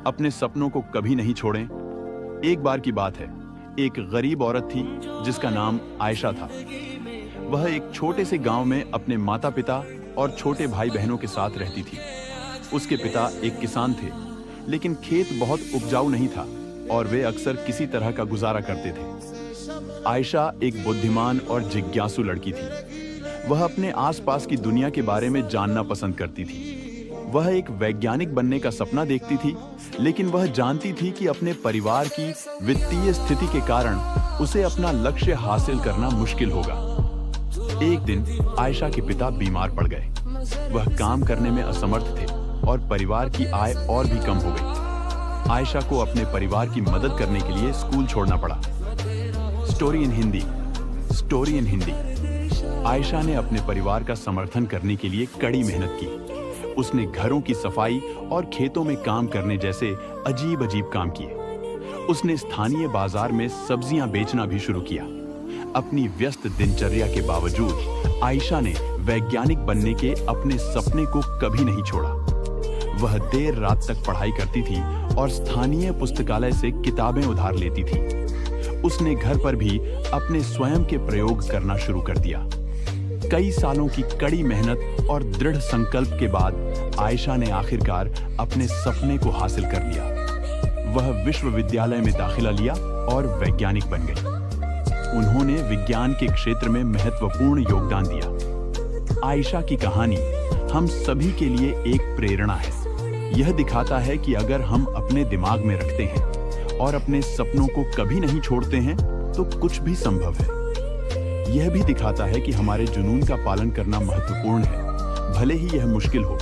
अपने सपनों को कभी नहीं छोड़ें। एक बार की बात है, एक गरीब औरत थी जिसका नाम आयशा था। वह एक छोटे से गांव में अपने माता पिता और छोटे भाई बहनों के साथ रहती थी। उसके पिता एक किसान थे, लेकिन खेत बहुत उपजाऊ नहीं था और वे अक्सर किसी तरह का गुजारा करते थे। आयशा एक बुद्धिमान और जिज्ञासु लड़की थी। वह अपने आसपास की दुनिया के बारे में जानना पसंद करती थी। वह एक वैज्ञानिक बनने का सपना देखती थी, लेकिन वह जानती थी कि अपने परिवार की वित्तीय स्थिति के कारण उसे अपना लक्ष्य हासिल करना मुश्किल होगा। एक दिन आयशा के पिता बीमार पड़ गए। वह काम करने में असमर्थ थे और परिवार की आय और भी कम हो गई। आयशा को अपने परिवार की मदद करने के लिए स्कूल छोड़ना पड़ा। Story in Hindi. Story in Hindi. Ayesha ने अपने परिवार का समर्थन करने के लिए कड़ी मेहनत की। उसने घरों की सफाई और खेतों में काम करने जैसे अजीब अजीब काम किए। उसने स्थानीय बाजार में सब्जियां बेचना भी शुरू किया। अपनी व्यस्त दिनचर्या के बावजूद आयशा ने वैज्ञानिक बनने के अपने सपने को कभी नहीं छोड़ा। वह देर रात तक पढ़ाई करती थी और स्थानीय पुस्तकालय से किताबें उधार लेती थी। उसने घर पर भी अपने स्वयं के प्रयोग करना शुरू कर दिया। कई सालों की कड़ी मेहनत और दृढ़ संकल्प के बाद आयशा ने आखिरकार अपने सपने को हासिल कर लिया। वह विश्वविद्यालय में दाखिला लिया और वैज्ञानिक बन गई। उन्होंने विज्ञान के क्षेत्र में महत्वपूर्ण योगदान दिया। आयशा की कहानी हम सभी के लिए एक प्रेरणा है। यह दिखाता है कि अगर हम अपने दिमाग में रखते हैं और अपने सपनों को कभी नहीं छोड़ते हैं तो कुछ भी संभव है। यह भी दिखाता है कि हमारे जुनून का पालन करना महत्वपूर्ण है, भले ही यह मुश्किल हो।